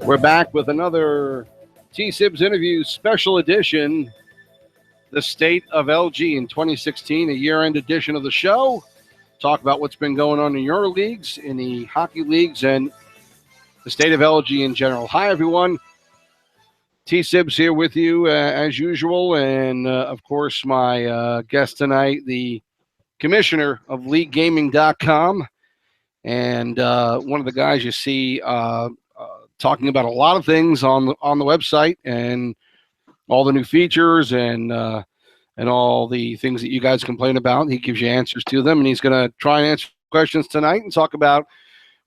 We're back with another TSibs interview special edition, the state of LG in 2016, a year-end edition of the show. Talk about what's been going on in your leagues, in the hockey leagues, and the state of LG in general. Hi, everyone. TSibs here with you as usual, and of course, my guest tonight, the Commissioner of LeagueGaming.com, and one of the guys you see talking about a lot of things on the website and all the new features and all the things that you guys complain about. He gives you answers to them, and he's going to try and answer questions tonight and talk about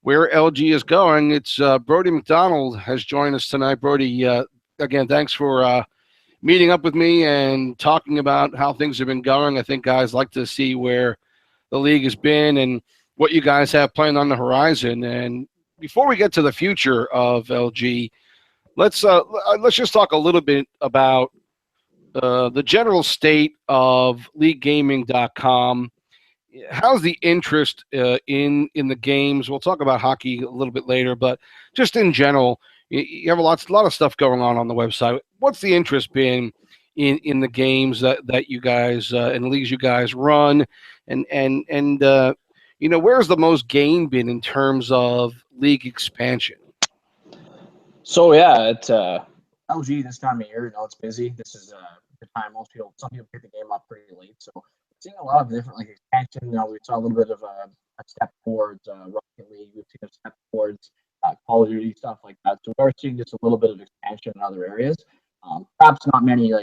where LG is going. It's Brodie McDonald has joined us tonight. Brodie, again, thanks for meeting up with me and talking about how things have been going. I think guys like to see where the league has been and what you guys have planned on the horizon. And before we get to the future of LG, let's just talk a little bit about the general state of LeagueGaming.com. How's the interest in the games? We'll talk about hockey a little bit later, but just in general, you have a lot of stuff going on the website. What's the interest been in the games that you guys and leagues you guys run, and where's the most gain been in terms of league expansion? So yeah, at LG this time of year, it's busy. This is the time some people pick the game up pretty late. So we're seeing a lot of different expansion. We saw a little bit of a step towards Rocket League. We've seen a step towards Call of Duty, stuff like that. So we are seeing just a little bit of expansion in other areas. Perhaps not many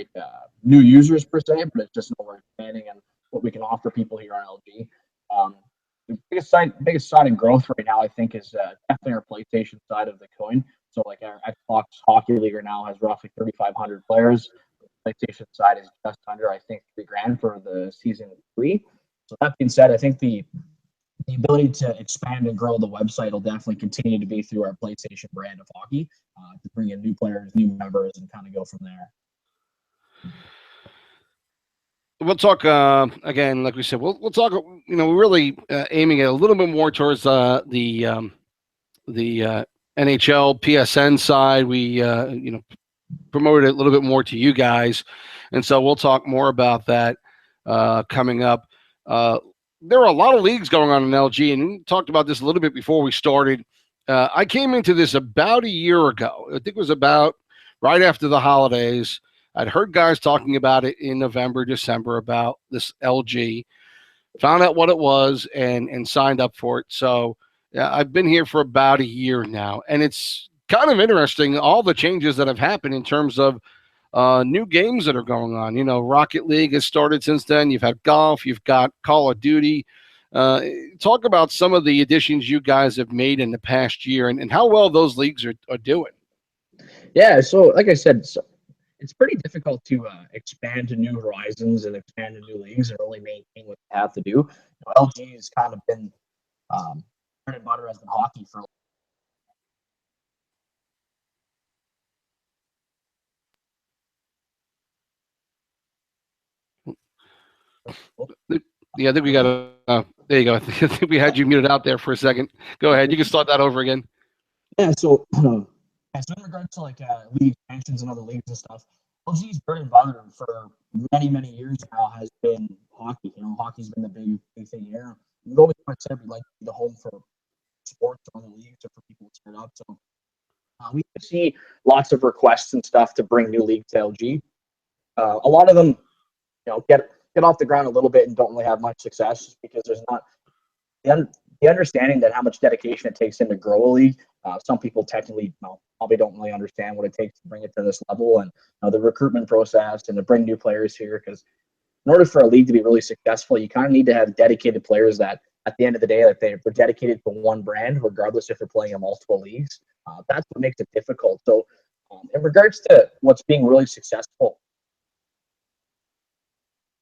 new users per se, but it's just we're expanding and what we can offer people here on LG. The biggest side of growth right now, I think, is definitely our PlayStation side of the coin. So our Xbox Hockey League right now has roughly 3,500 players. The PlayStation side is just under, I think, $3,000 for the season 3. So that being said, I think the ability to expand and grow the website will definitely continue to be through our PlayStation brand of hockey, to bring in new players, new members, and kind of go from there. We'll talk again, like we said. We'll talk. We're really aiming at a little bit more towards the NHL PSN side. We promoted it a little bit more to you guys, and so we'll talk more about that coming up. There are a lot of leagues going on in LG, and we talked about this a little bit before we started. I came into this about a year ago. I think it was about right after the holidays. I'd heard guys talking about it in November, December about this LG, found out what it was and signed up for it. So I've been here for about a year now, and it's kind of interesting, all the changes that have happened in terms of new games that are going on. Rocket League has started since then. You've had golf. You've got Call of Duty. Talk about some of the additions you guys have made in the past year and how well those leagues are doing. Yeah, so like I said, it's pretty difficult to expand to new horizons and expand to new leagues and really maintain what you have to do. LG has kind of been bread and butter has been hockey for Yeah, I think we got there you go. I think we had you muted out there for a second. Go ahead. You can start that over again. Yeah, so in regards to league expansions and other leagues and stuff, LG's bread and butter for many, many years now has been hockey. Hockey's been the big thing here. We've always said we'd like to be the home for sports or other leagues or for people to start up. So we see lots of requests and stuff to bring new leagues to LG. A lot of them, get off the ground a little bit and don't really have much success just because there's not the understanding that how much dedication it takes in to grow a league. Some people technically probably don't really understand what it takes to bring it to this level, and the recruitment process and to bring new players here. Because in order for a league to be really successful, you kind of need to have dedicated players that at the end of the day, they're dedicated to one brand, regardless if they're playing in multiple leagues. That's what makes it difficult. So in regards to what's being really successful,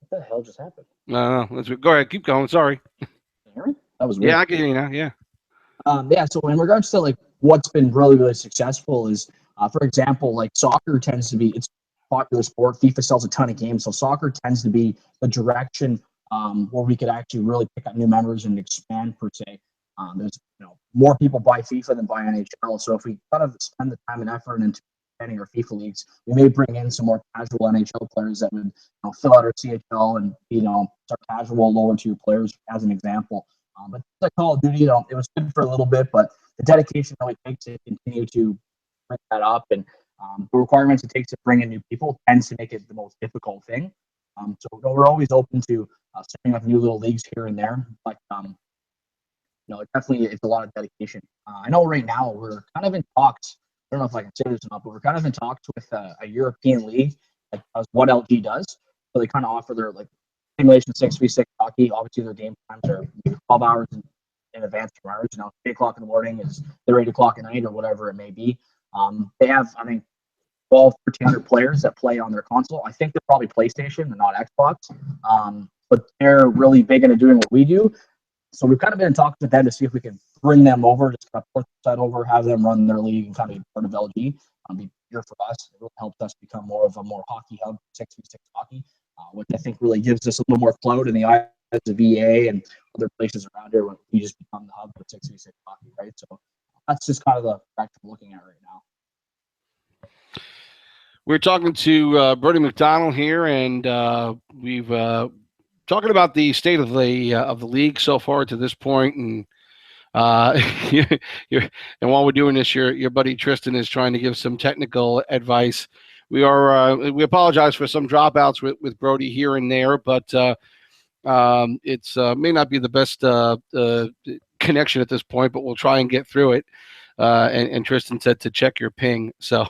what the hell just happened? No, go ahead. Keep going. Sorry. Can you hear me? That was weird. Yeah, I can hear you now. Yeah. So in regards to what's been really, really successful is, for example, soccer tends to be, it's a popular sport. FIFA sells a ton of games. So soccer tends to be the direction where we could actually really pick up new members and expand per se. There's more people buy FIFA than buy NHL. So if we kind of spend the time and effort into expanding our FIFA leagues, we may bring in some more casual NHL players that would fill out our CHL and start casual lower tier players as an example. But like Call of Duty, it was good for a little bit, but the dedication that it takes to continue to bring that up and the requirements it takes to bring in new people tends to make it the most difficult thing. So we're always open to setting up new little leagues here and there, but it definitely it's a lot of dedication. I know right now we're kind of in talks. I don't know if I can say this or not, but we're kind of in talks with a European league that does what LG does. So they kind of offer their simulation 6v6 hockey. Obviously, their game times are 12 hours in advance from ours. 8 o'clock in the morning is their 8 o'clock at night or whatever it may be. They have, I think, 1,200 players that play on their console. I think they're probably PlayStation and not Xbox. But they're really big into doing what we do. So we've kind of been in talks with them to see if we can bring them over, just kind of port the side over, have them run their league and kind of be part of LG. Be here for us. It really helps us become more of a hockey hub, 6v6 hockey, which I think really gives us a little more clout in the eyes of EA and other places around here when we just become the hub of 6v6 hockey, right? So that's just kind of the fact we're looking at right now. We're talking to Brodie McDonald here, and we've talking about the state of the league so far to this point, and and while we're doing this, your buddy Tristan is trying to give some technical advice. We apologize for some dropouts with Brodie here and there, but it's may not be the best connection at this point, but we'll try and get through it. And Tristan said to check your ping, so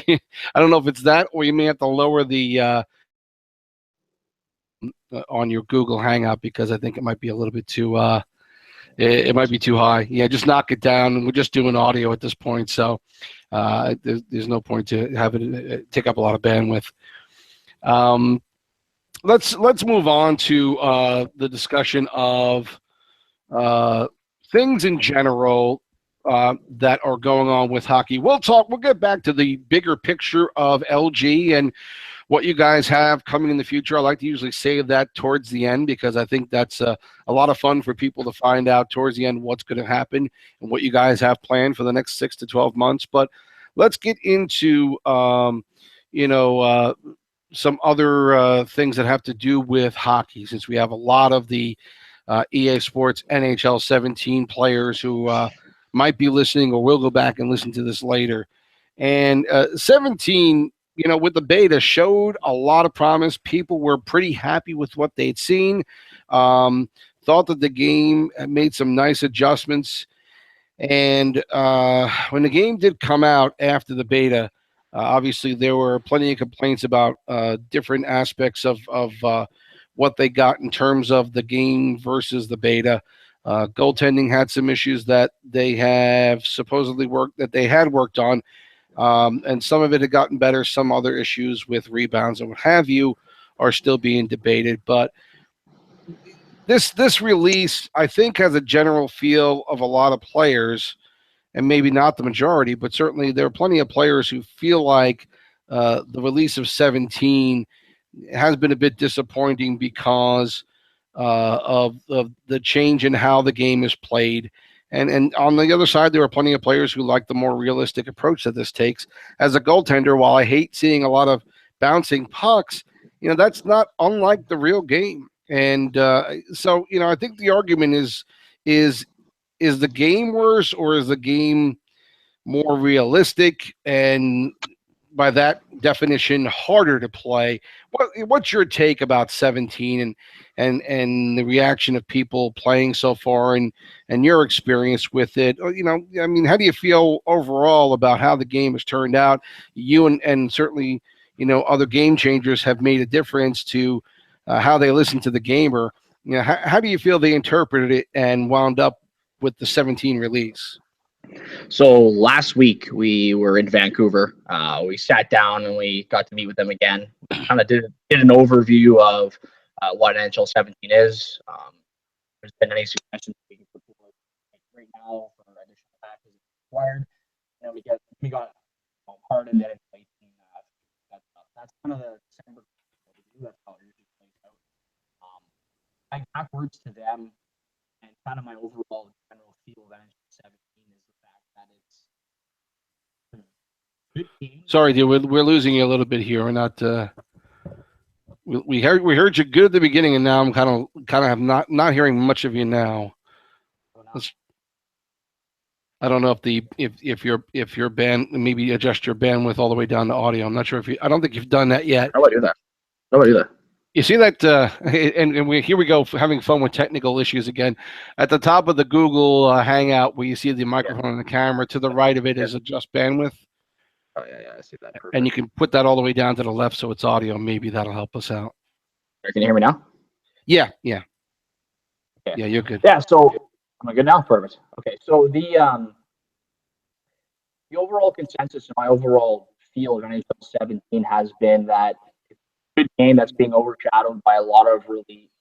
I don't know if it's that, or you may have to lower the on your Google Hangout, because I think it might be a little bit too it might be too high. Yeah, just knock it down. We're just doing audio at this point, so there's no point to have it take up a lot of bandwidth. Let's move on to the discussion of things in general that are going on with hockey. We'll get back to the bigger picture of LG and what you guys have coming in the future. I like to usually save that towards the end, because I think that's a lot of fun for people to find out towards the end what's going to happen and what you guys have planned for the next 6 to 12 months. But let's get into some other things that have to do with hockey, since we have a lot of the EA Sports NHL 17 players who might be listening or will go back and listen to this later. And 17, with the beta, showed a lot of promise. People were pretty happy with what they'd seen. Thought that the game made some nice adjustments. And when the game did come out after the beta, obviously there were plenty of complaints about different aspects of what they got in terms of the game versus the beta. Goaltending had some issues that they have supposedly worked on. And some of it had gotten better. Some other issues with rebounds and what have you are still being debated. But this release, I think, has a general feel of a lot of players, and maybe not the majority, but certainly there are plenty of players who feel like the release of 17 has been a bit disappointing because of the change in how the game is played. And on the other side, there are plenty of players who like the more realistic approach that this takes. As a goaltender, while I hate seeing a lot of bouncing pucks, that's not unlike the real game. And so I think the argument is the game worse, or is the game more realistic, and by that definition harder to play? What's your take about 17 and the reaction of people playing so far, and your experience with it? How do you feel overall about how the game has turned out? You and certainly other game changers have made a difference to how they listen to the gamer. How do you feel they interpreted it and wound up with the 17 release? So last week we were in Vancouver. We sat down and we got to meet with them again. Kind of did an overview of what NHL 17 is. There's been any suggestions we can put forward right now for additional packages required. We got hardened and inflation. That's kind of the December. That's how it usually plays out. I backwards to them, and kind of my overall general feel of NHL 17 is the fact that it's good game. Sorry, dude, we're losing you a little bit here. We're not. We heard you good at the beginning, and now I'm kind of not hearing much of you now. I don't know if your band, maybe adjust your bandwidth all the way down to audio. I'm not sure I don't think you've done that yet. How do I do that? You see that, and here we go, having fun with technical issues again. At the top of the Google Hangout, where you see the microphone and the camera, to the right of it is adjust bandwidth. Oh, yeah, I see that. Perfect. And you can put that all the way down to the left so it's audio. Maybe that'll help us out. Can you hear me now? Yeah. Okay. Yeah, you're good. Yeah, so am I good now? Perfect. Okay, so the overall consensus and my overall feel of NHL 17 has been that it's a good game that's being overshadowed by a lot of really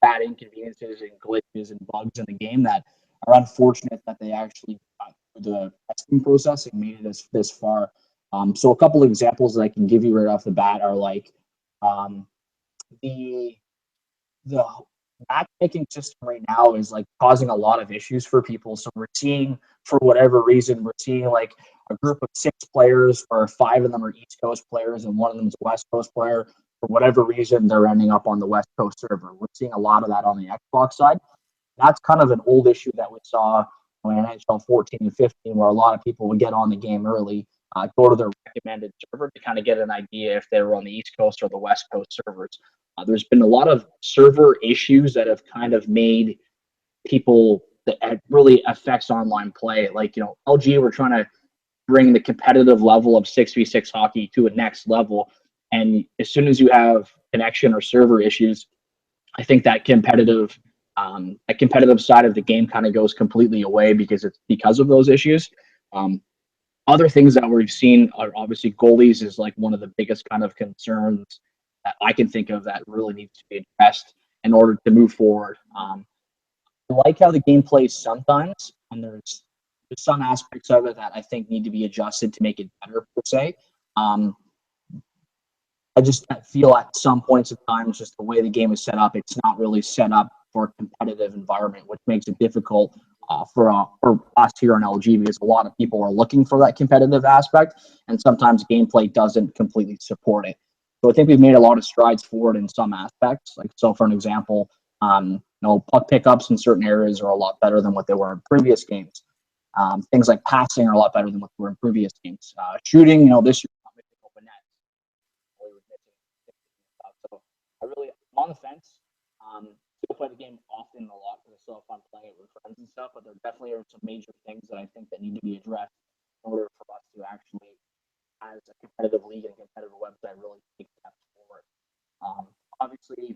bad inconveniences and glitches and bugs in the game that are unfortunate that they actually got through the testing process and made it this far. So a couple of examples that I can give you right off the bat are like the matchmaking system right now is like causing a lot of issues for people. So we're seeing, for whatever reason, like a group of 6 players, or 5 of them are East Coast players and one of them is a West Coast player. For whatever reason, they're ending up on the West Coast server. We're seeing a lot of that on the Xbox side. That's kind of an old issue that we saw in NHL 14 and 15, where a lot of people would get on the game early, go to their recommended server to kind of get an idea if they were on the East Coast or the West Coast servers. There's been a lot of server issues that have kind of made people that really affects online play. Like, LG, we're trying to bring the competitive level of 6v6 hockey to a next level. And as soon as you have connection or server issues, I think that competitive side of the game kind of goes completely away because of those issues. Other things that we've seen are obviously goalies is like one of the biggest kind of concerns that I can think of that really needs to be addressed in order to move forward. I like how the game plays sometimes, and there's some aspects of it that I think need to be adjusted to make it better per se. I just feel at some points of time, just the way the game is set up, it's not really set up for a competitive environment, which makes it difficult for us here on LG, because a lot of people are looking for that competitive aspect, and sometimes gameplay doesn't completely support it. So I think we've made a lot of strides forward in some aspects. Like, so for an example, puck pickups in certain areas are a lot better than what they were in previous games. Things like passing are a lot better than what they were in previous games. Shooting, this year, not missing open net. So I'm on the fence. Still play the game often a lot because I still have fun playing it with friends and stuff, but there definitely are some major things that I think that need to be addressed in order for us to actually, as a competitive league and a competitive website, really take steps forward. Obviously,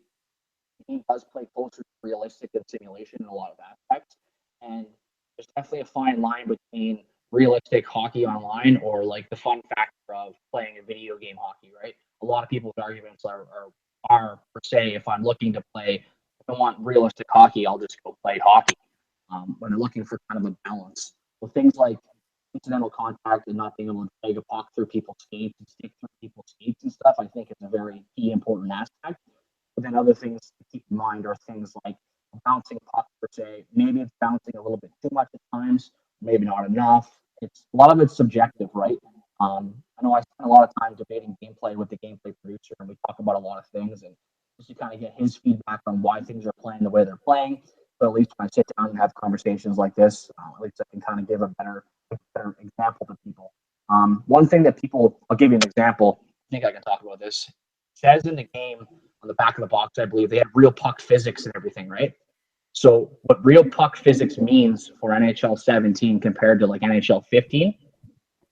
the game does play closer to realistic than simulation in a lot of aspects, and there's definitely a fine line between realistic hockey online or like the fun factor of playing a video game hockey, right? A lot of people's arguments are per se, if I'm looking to play, if I want realistic hockey, I'll just go play hockey. When they're looking for kind of a balance. Well, things like incidental contact and not being able to take a puck through people's skates and stick through people's skates and stuff, I think is a very key important aspect. But then other things to keep in mind are things like bouncing puck per se. Maybe it's bouncing a little bit too much at times, maybe not enough. It's a lot of it's subjective, right? I know I spend a lot of time debating gameplay with the gameplay producer, and we talk about a lot of things, and just to kind of get his feedback on why things are playing the way they're playing. But at least when I sit down and have conversations like this, at least I can kind of give a better example to people. One thing that I'll give you an example. I think I can talk about this. It says in the game on the back of the box, I believe they have real puck physics and everything, right? So what real puck physics means for NHL 17 compared to like NHL 15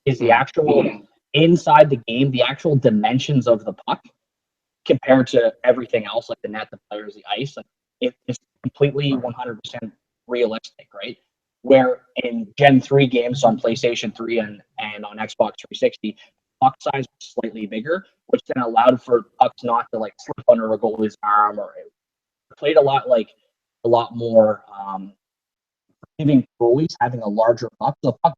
is the actual inside the game, the actual dimensions of the puck compared to everything else, like the net, the players, the ice. Like it's completely 100% realistic, right? Where in Gen 3 games on PlayStation 3 and on Xbox 360, puck size was slightly bigger, which then allowed for pucks not to like slip under a goalie's arm, or it played a lot more giving goalies having a larger puck. The puck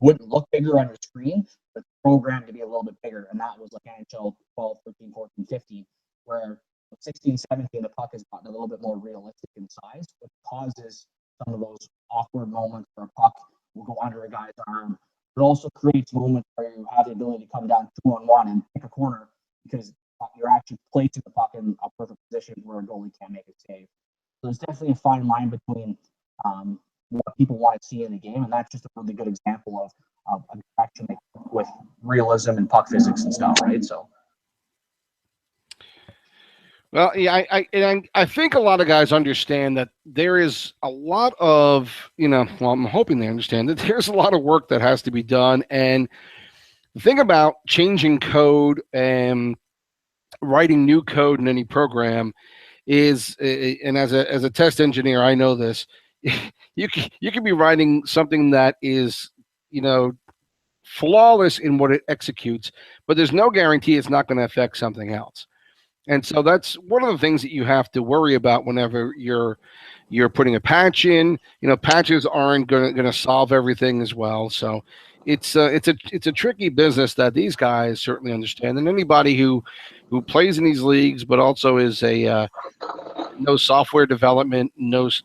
wouldn't look bigger on your screen, but programmed to be a little bit bigger, and that was like NHL 12, 13, 14, 15, where 16, 17, the puck has gotten a little bit more realistic in size, which causes some of those awkward moments where a puck will go under a guy's arm. It also creates moments where you have the ability to come down 2-on-1 and pick a corner because you're actually placing the puck in a perfect position where a goalie can't make a save. So there's definitely a fine line between what people want to see in the game, and that's just a really good example of a direction with realism and puck physics and stuff, right? So. Well, yeah, I think a lot of guys understand that there is a lot of, well, I'm hoping they understand that there's a lot of work that has to be done. And the thing about changing code and writing new code in any program is, and as a test engineer, I know this, you can be writing something that is, flawless in what it executes, but there's no guarantee it's not going to affect something else. And so that's one of the things that you have to worry about whenever you're putting a patch in. Patches aren't going to solve everything as well. So it's a tricky business that these guys certainly understand. And anybody who plays in these leagues, but also is knows software development, knows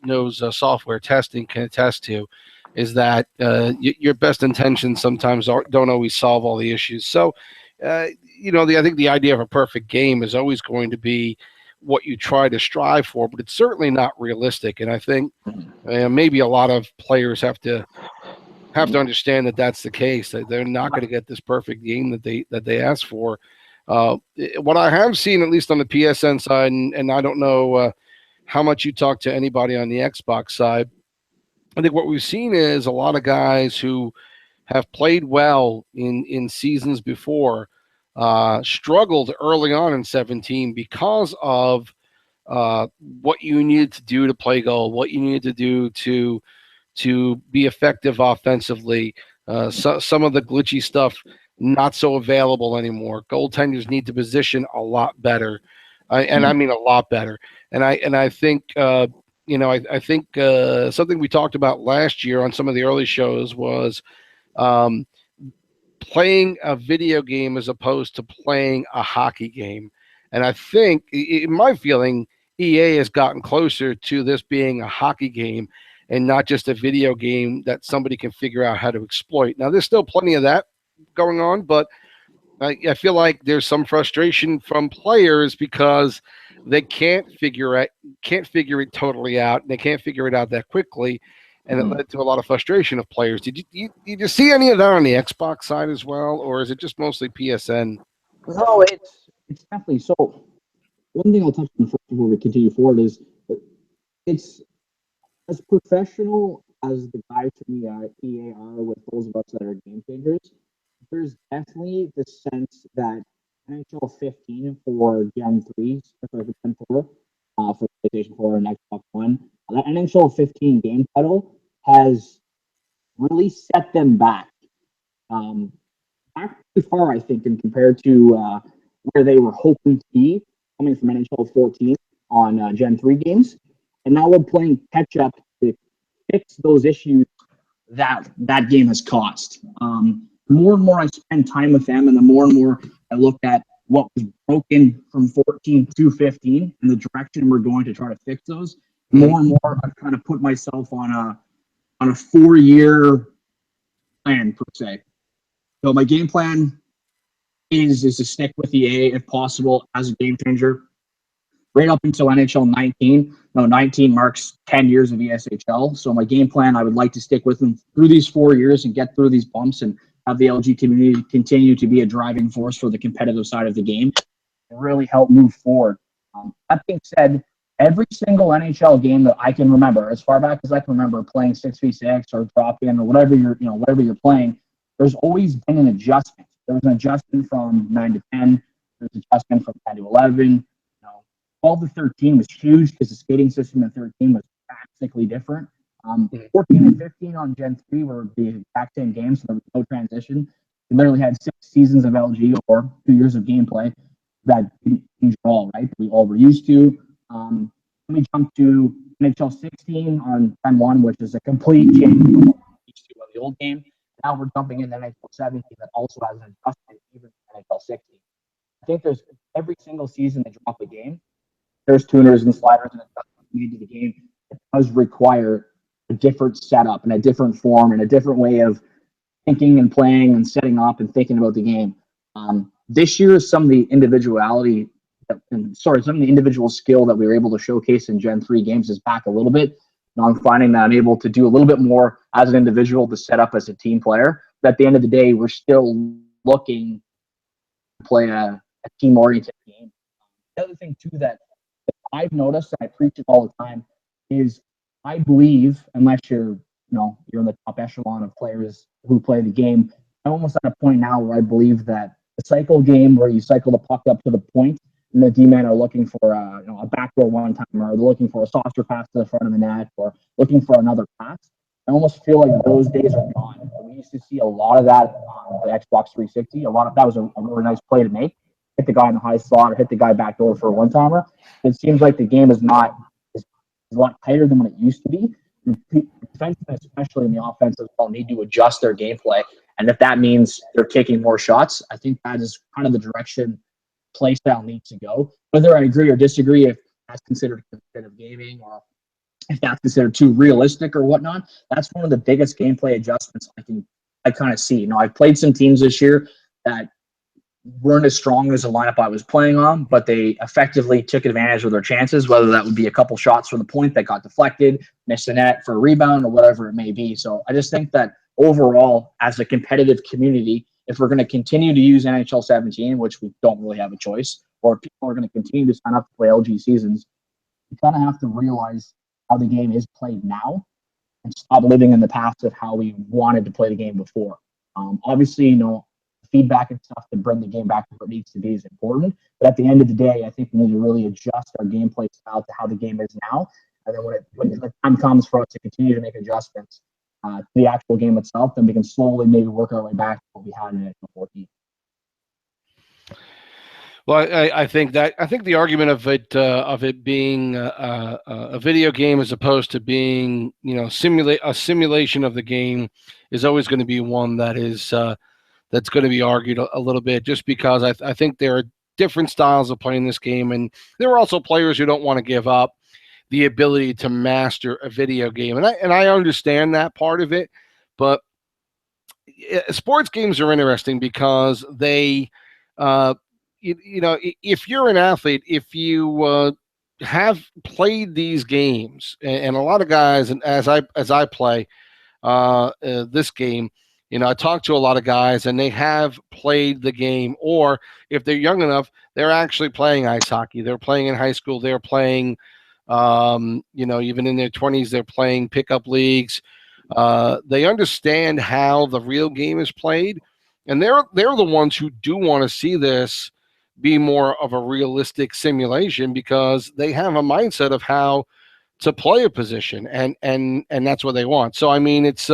software testing, can attest to, is that your best intentions sometimes don't always solve all the issues. So. I think the idea of a perfect game is always going to be what you try to strive for, but it's certainly not realistic. And I think maybe a lot of players have to understand that that's the case. That they're not going to get this perfect game that they ask for. What I have seen, at least on the PSN side, and I don't know how much you talk to anybody on the Xbox side, I think what we've seen is a lot of guys who have played well in seasons before, struggled early on in 17 because of what you needed to do to play goal, what you needed to do to be effective offensively. Some of the glitchy stuff not so available anymore. Goaltenders need to position a lot better, and I mean a lot better. And I think I think something we talked about last year on some of the early shows was playing a video game as opposed to playing a hockey game. And I think, in my feeling, EA has gotten closer to this being a hockey game and not just a video game that somebody can figure out how to exploit. Now, there's still plenty of that going on, but I feel like there's some frustration from players because they can't figure it totally out, and they can't figure it out that quickly. And it led to a lot of frustration of players. Did you see any of that on the Xbox side as well, or is it just mostly PSN? No, it's definitely so. One thing I'll touch on first before we continue forward is it's as professional as the guys from the EA are with those of us that are game changers. There's definitely the sense that NHL 15 for Gen 3, for Gen 4, for PlayStation 4 and Xbox One, that NHL 15 game title has really set them back. Back too far, I think, and compared to where they were hoping to be coming from NHL 14 on Gen 3 games. And now we're playing catch up to fix those issues that game has caused. The more and more I spend time with them, and the more and more I look at what was broken from 14 to 15 and the direction we're going to try to fix those, more and more I've kind of put myself on a 4-year plan, per se. So my game plan is to stick with EA if possible as a game changer. Right up until NHL 19. No, 19 marks 10 years of ESHL. So my game plan, I would like to stick with them through these 4 years and get through these bumps and have the LG community continue to be a driving force for the competitive side of the game and really help move forward. That being said, every single NHL game that I can remember, as far back as I can remember, playing 6v6 or drop-in or whatever you're playing, there's always been an adjustment. There was an adjustment from 9 to 10. There's an adjustment from 10 to 11. 12 to 13 was huge because the skating system in 13 was drastically different. 14 and 15 on Gen 3 were the exact same games, so there was no transition. We literally had 6 seasons of LG or 2 years of gameplay that didn't change at all, right? We all were used to. Then we jumped to NHL 16 on Gen 1, which is a complete change from what we used to on the old game. Now we're jumping into NHL 17 that also has an adjustment even to NHL 16. I think there's every single season they drop a game. There's tuners and sliders and adjustments made to the game. It does require a different setup and a different form and a different way of thinking and playing and setting up and thinking about the game. This year, some of the individual skill that we were able to showcase in Gen 3 games is back a little bit. And I'm finding that I'm able to do a little bit more as an individual to set up as a team player. But at the end of the day, we're still looking to play a team-oriented game. The other thing, too, that I've noticed, and I preach it all the time, is I believe, unless you're in the top echelon of players who play the game, I'm almost at a point now where I believe that the cycle game where you cycle the puck up to the point and the D-men are looking for a backdoor one-timer, or they're looking for a saucer pass to the front of the net, or looking for another pass. I almost feel like those days are gone. We used to see a lot of that on the Xbox 360. That was a really nice play to make. Hit the guy in the high slot or hit the guy backdoor for a one-timer. It seems like the game is a lot tighter than what it used to be. Defensemen, especially in the offense as well, need to adjust their gameplay. And if that means they're kicking more shots, I think that is kind of the direction play style needs to go. Whether I agree or disagree if that's considered competitive gaming or if that's considered too realistic or whatnot, that's one of the biggest gameplay adjustments I kind of see. I've played some teams this year that weren't as strong as the lineup I was playing on, but they effectively took advantage of their chances, whether that would be a couple shots from the point that got deflected, missed the net for a rebound, or whatever it may be. So I just think that overall, as a competitive community, if we're going to continue to use NHL 17, which we don't really have a choice, or if people are going to continue to sign up to play LG seasons, you kind of have to realize how the game is played now and stop living in the past of how we wanted to play the game before. Obviously, feedback and stuff to bring the game back to what it needs to be is important. But at the end of the day, I think we need to really adjust our gameplay style to how the game is now. And then when the time comes for us to continue to make adjustments to the actual game itself, then we can slowly maybe work our way back to what we had in 14. Well, I think the argument of it being a video game as opposed to being a simulation of the game is always going to be one that is that's going to be argued a little bit, just because I think there are different styles of playing this game, and there are also players who don't want to give up the ability to master a video game, and I understand that part of it, but sports games are interesting because they, if you're an athlete, if you have played these games, and a lot of guys, and as I play this game, I talk to a lot of guys, and they have played the game, or if they're young enough, they're actually playing ice hockey. They're playing in high school. They're playing, even in their 20s, they're playing pickup leagues. They understand how the real game is played, and they're the ones who do want to see this be more of a realistic simulation, because they have a mindset of how to play a position, and that's what they want. So I mean, it's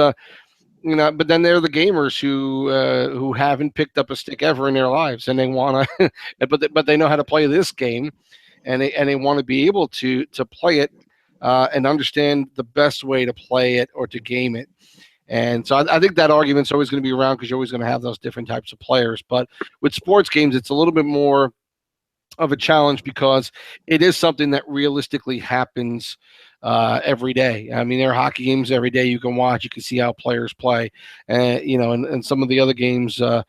but then they're the gamers who haven't picked up a stick ever in their lives, and they want to, but they know how to play this game, and they want to be able to play it and understand the best way to play it or to game it. And so I think that argument's always going to be around, because you're always going to have those different types of players. But with sports games, it's a little bit more of a challenge, because it is something that realistically happens every day. I mean, there are hockey games every day you can watch. You can see how players play, and some of the other games, there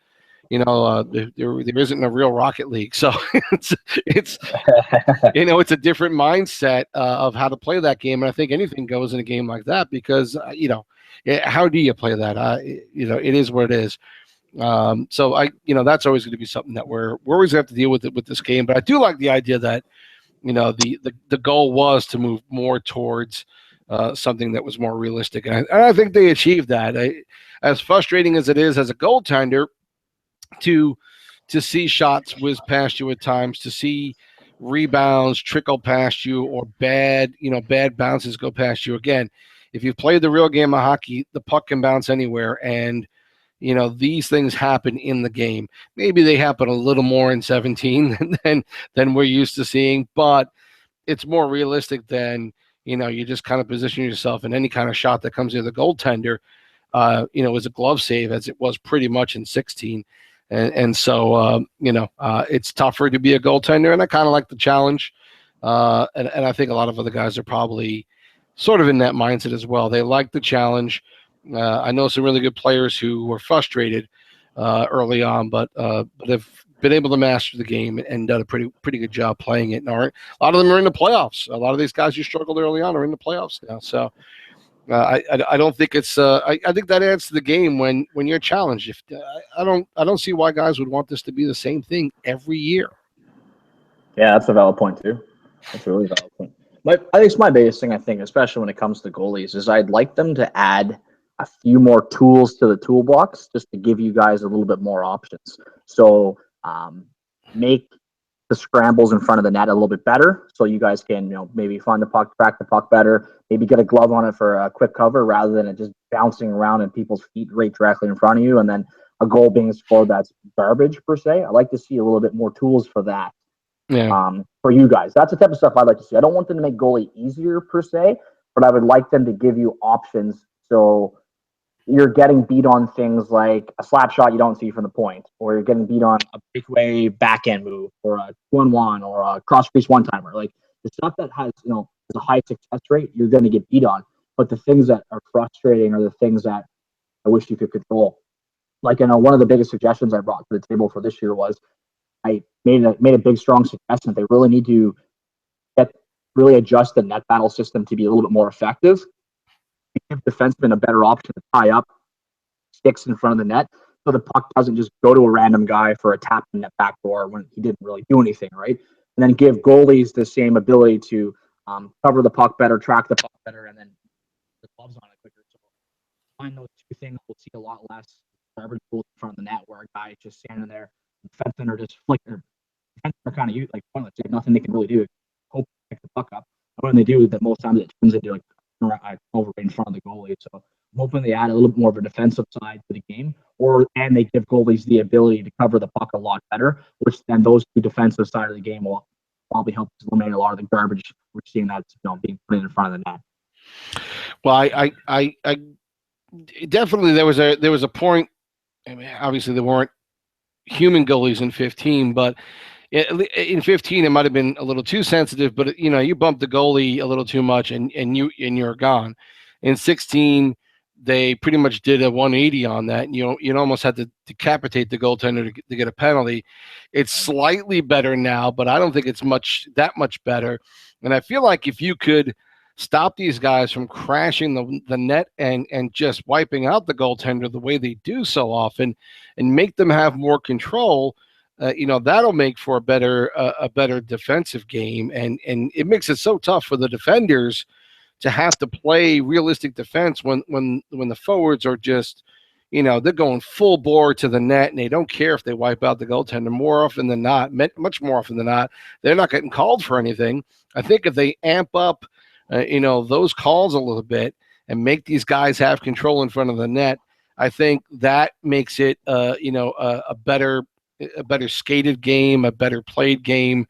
isn't a real Rocket League, so it's it's a different mindset of how to play that game. And I think anything goes in a game like that, because how do you play that? It is what it is. So that's always going to be something that we're always going to have to deal with it with this game. But I do like the idea that the goal was to move more towards something that was more realistic, and I think they achieved that. As frustrating as it is as a goaltender to see shots whiz past you at times, to see rebounds trickle past you, or bad bounces go past you. Again, if you've played the real game of hockey, the puck can bounce anywhere, and these things happen in the game. Maybe they happen a little more in 17 than we're used to seeing, but it's more realistic than, you just kind of position yourself in any kind of shot that comes near the goaltender, is a glove save, as it was pretty much in 16. And so, it's tougher to be a goaltender, and I kind of like the challenge. And I think a lot of other guys are probably sort of in that mindset as well. They like the challenge. I know some really good players who were frustrated early on, but have been able to master the game and done a pretty good job playing it. And a lot of them are in the playoffs. A lot of these guys who struggled early on are in the playoffs now. So I don't think it's. I think that adds to the game when you're challenged. If I don't see why guys would want this to be the same thing every year. Yeah, that's a valid point too. That's a really valid point. I think it's my biggest thing. I think, especially when it comes to goalies, is I'd like them to add a few more tools to the toolbox just to give you guys a little bit more options. So make the scrambles in front of the net a little bit better, so you guys can maybe find the puck, track the puck better, maybe get a glove on it for a quick cover rather than it just bouncing around in people's feet right directly in front of you, and then a goal being scored that's garbage per se. I like to see a little bit more tools for that. Yeah. For you guys, that's the type of stuff I'd like to see. I don't want them to make goalie easier per se, but I would like them to give you options so you're getting beat on things like a slap shot you don't see from the point, or you're getting beat on a breakaway backhand move, or a 2-on-1, or a cross crease one-timer. Like the stuff that has has a high success rate, you're going to get beat on. But the things that are frustrating are the things that I wish you could control. Like one of the biggest suggestions I brought to the table for this year was I made a big strong suggestion that they really need to really adjust the net battle system to be a little bit more effective. Give defensemen a better option to tie up sticks in front of the net, so the puck doesn't just go to a random guy for a tap in that back door when he didn't really do anything, right? And then give goalies the same ability to cover the puck better, track the puck better, and then the gloves on it quicker. So find those two things, we'll see a lot less garbage goals in front of the net where a guy is just standing there, defensemen are just flicker. Defensemen are kind of pointless. There's nothing they can really do. Hope to pick the puck up. And when they do, that most times it turns into like over in front of the goalie. So I'm hoping they add a little bit more of a defensive side to the game, and they give goalies the ability to cover the puck a lot better, which then those two defensive side of the game will probably help eliminate a lot of the garbage we're seeing that's being put in front of the net. Well, I definitely there was a point. I mean, obviously there weren't human goalies in 15, but in 15 it might have been a little too sensitive, but you bump the goalie a little too much and you're gone. In 16 they pretty much did a 180 on that, and you almost had to decapitate the goaltender to get a penalty. It's slightly better now, but I don't think it's that much better. And I feel like if you could stop these guys from crashing the net and just wiping out the goaltender the way they do so often, and make them have more control, that'll make for a better defensive game, and it makes it so tough for the defenders to have to play realistic defense when the forwards are just, they're going full bore to the net, and they don't care if they wipe out the goaltender. More often than not, much more often than not, they're not getting called for anything. I think if they amp up, those calls a little bit and make these guys have control in front of the net, I think that makes it, a better skated game, a better played game,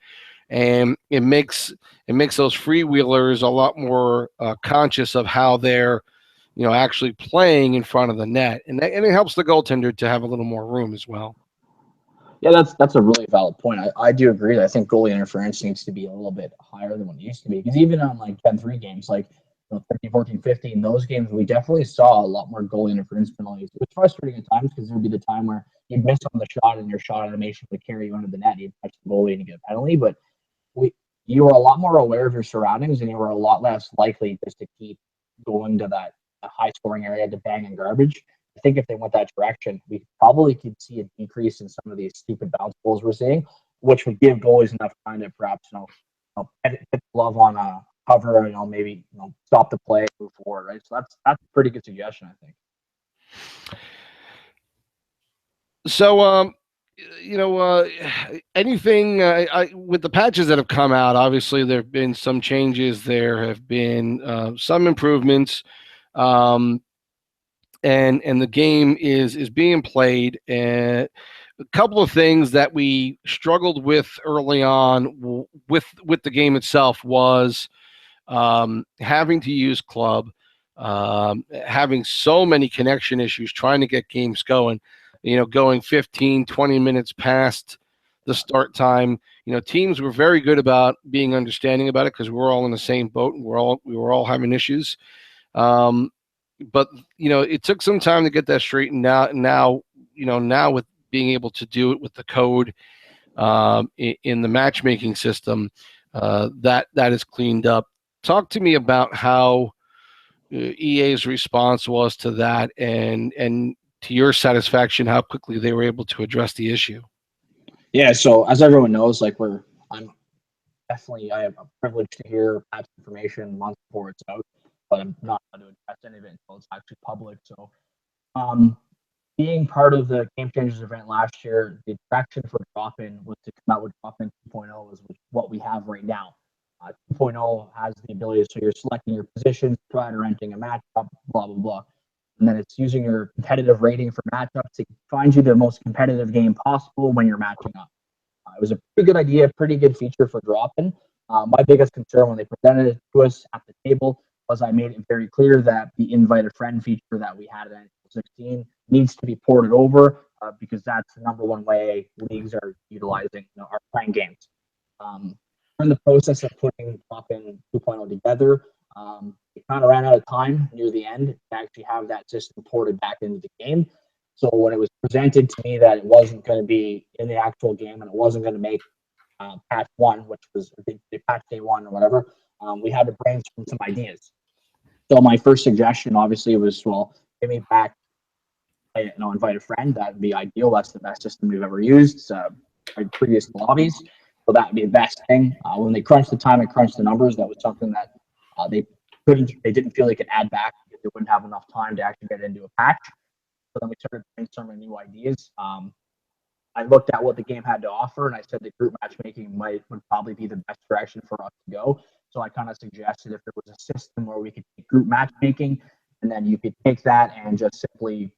and it makes those freewheelers a lot more conscious of how they're actually playing in front of the net, and it helps the goaltender to have a little more room as well. Yeah, that's a really valid point. I do agree that I think goalie interference needs to be a little bit higher than what it used to be, because even on like 10-3 games, like 13, 14, 15, those games, we definitely saw a lot more goalie interference penalties. It was frustrating at times because there would be the time where you'd miss on the shot and your shot animation would carry you under the net. You'd touch the goalie and you get a penalty, but you were a lot more aware of your surroundings, and you were a lot less likely just to keep going to that high scoring area to bang in garbage. I think if they went that direction, we probably could see a decrease in some of these stupid bounce goals we're seeing, which would give goalies enough time to perhaps hit the glove on a cover, maybe stop the play, move forward, right? So that's a pretty good suggestion, I think. So anything with the patches that have come out, obviously there have been some changes, there have been some improvements, and the game is being played. And a couple of things that we struggled with early on with the game itself was having to use club, having so many connection issues trying to get games going. Going 15, 20 minutes past the start time. Teams were very good about being understanding about it because we're all in the same boat and we were all having issues. But it took some time to get that straightened out. And now with being able to do it with the code in the matchmaking system, that is cleaned up. Talk to me about how EA's response was to that, and to your satisfaction, how quickly they were able to address the issue. Yeah, so as everyone knows, I have a privilege to hear patch information months before it's out, but I'm not allowed to address any of it until it's actually public. So, being part of the Game Changers event last year, the direction for drop-in was to come out with drop-in 2.0, is what we have right now. 2.0 has the ability, so you're selecting your positions, trying to entering a matchup, blah, blah, blah. And then it's using your competitive rating for matchups to find you the most competitive game possible when you're matching up. It was a pretty good idea, pretty good feature for drop-in. My biggest concern when they presented it to us at the table was I made it very clear that the invite a friend feature that we had in NHL 16 needs to be ported over because that's the number one way leagues are utilizing, are playing games. We're in the process of putting drop-in 2.0 together. We kind of ran out of time near the end to actually have that system ported back into the game. So when it was presented to me that it wasn't going to be in the actual game and it wasn't going to make patch 1, which was the patch day 1 or whatever, we had to brainstorm some ideas. So my first suggestion obviously was, well, give me back, invite a friend. That would be ideal. That's the best system we've ever used. Previous lobbies. So that would be the best thing. When they crunched the time and crunched the numbers, that was something that they didn't feel they could add back because they wouldn't have enough time to actually get into a patch. So then we started brainstorming new ideas. I looked at what the game had to offer, and I said that group matchmaking would probably be the best direction for us to go. So I kind of suggested if there was a system where we could take group matchmaking, and then you could take that and just simply,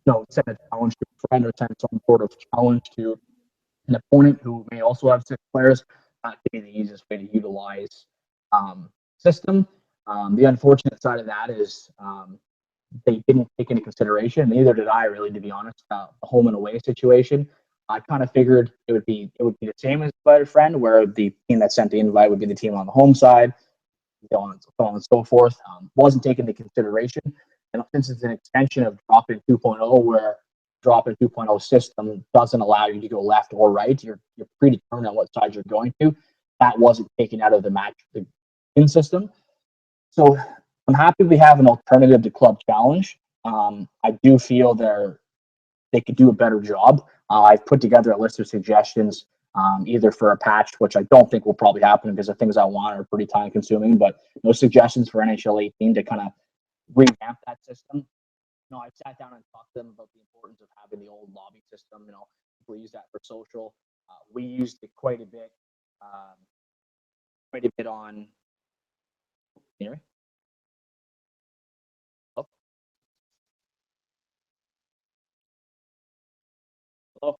send a challenge to a friend or send some sort of challenge to an opponent who may also have 6 players. That could be the easiest way to utilize system. The unfortunate side of that is they didn't take into consideration. Neither did I, really, to be honest. The home and away situation. I kind of figured it would be the same as invite a friend, where the team that sent the invite would be the team on the home side, so on and so forth. Wasn't taken into consideration, and since it's an extension of drop-in 2.0, where drop-in 2.0 system doesn't allow you to go left or right, you're predetermined on what side you're going to. That wasn't taken out of the in system. So I'm happy we have an alternative to Club Challenge. I do feel they could do a better job. I've put together a list of suggestions, either for a patch, which I don't think will probably happen because the things I want are pretty time consuming, but no suggestions for NHL 18 to kind of revamp that system. I've sat down and talked to them about the importance of having the old lobby system. People use that for social. We used it quite a bit on. Can you hear me? Oh. Hello.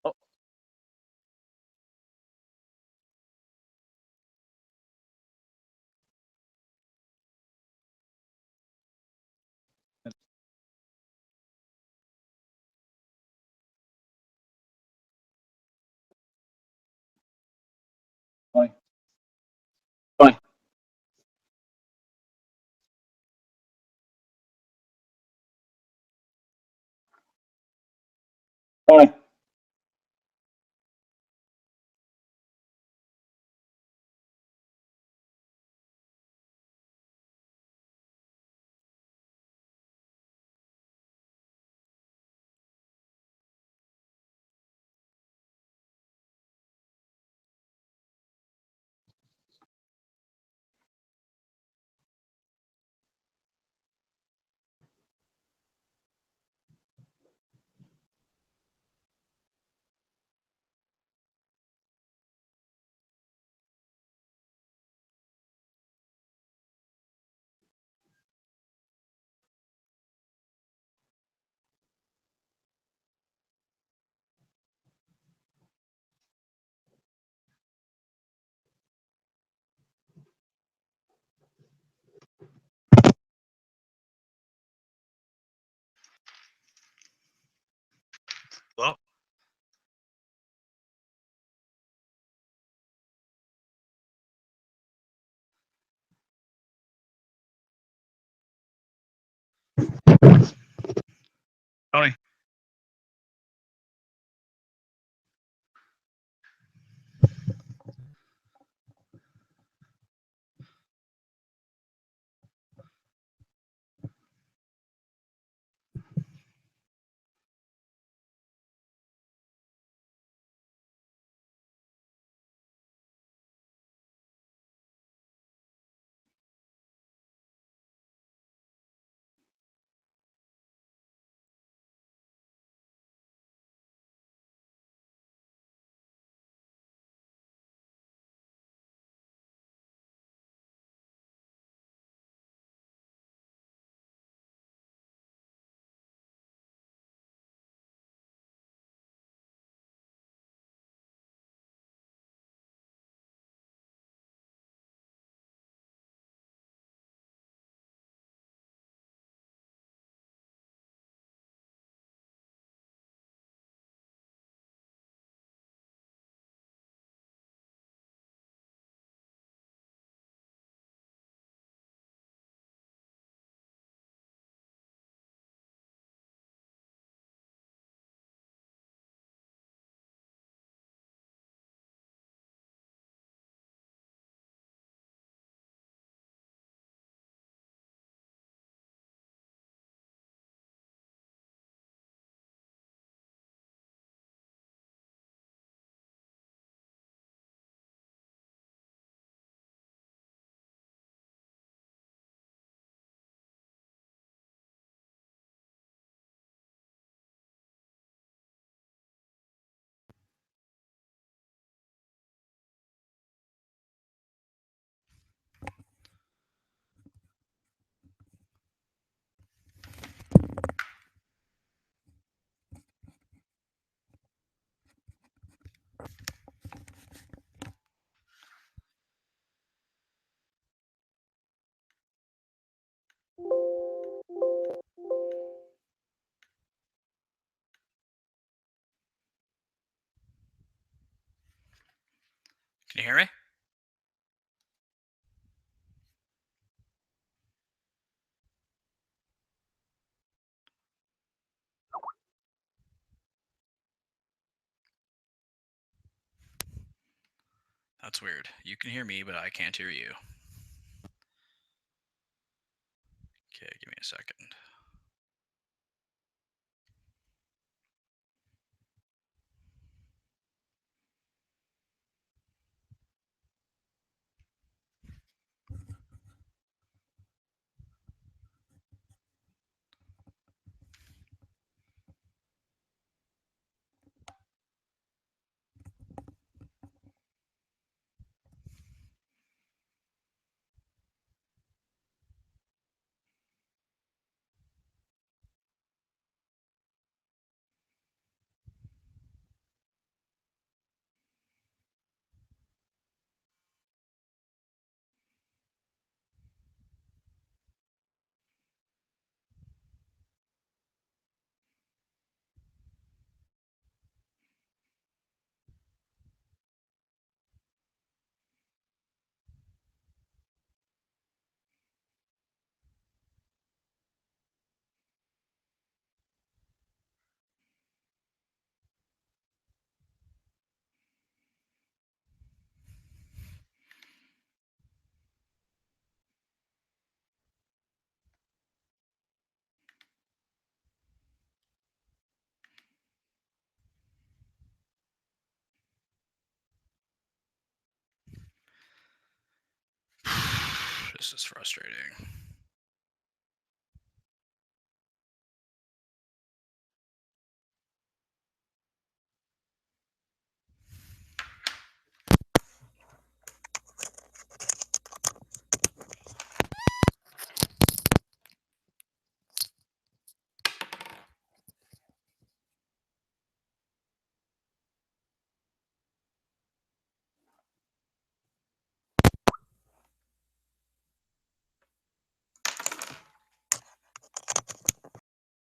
Oh. Tony. Tony. Tony. Tony. Can you hear me? That's weird. You can hear me, but I can't hear you. Okay, give me a second. This is frustrating.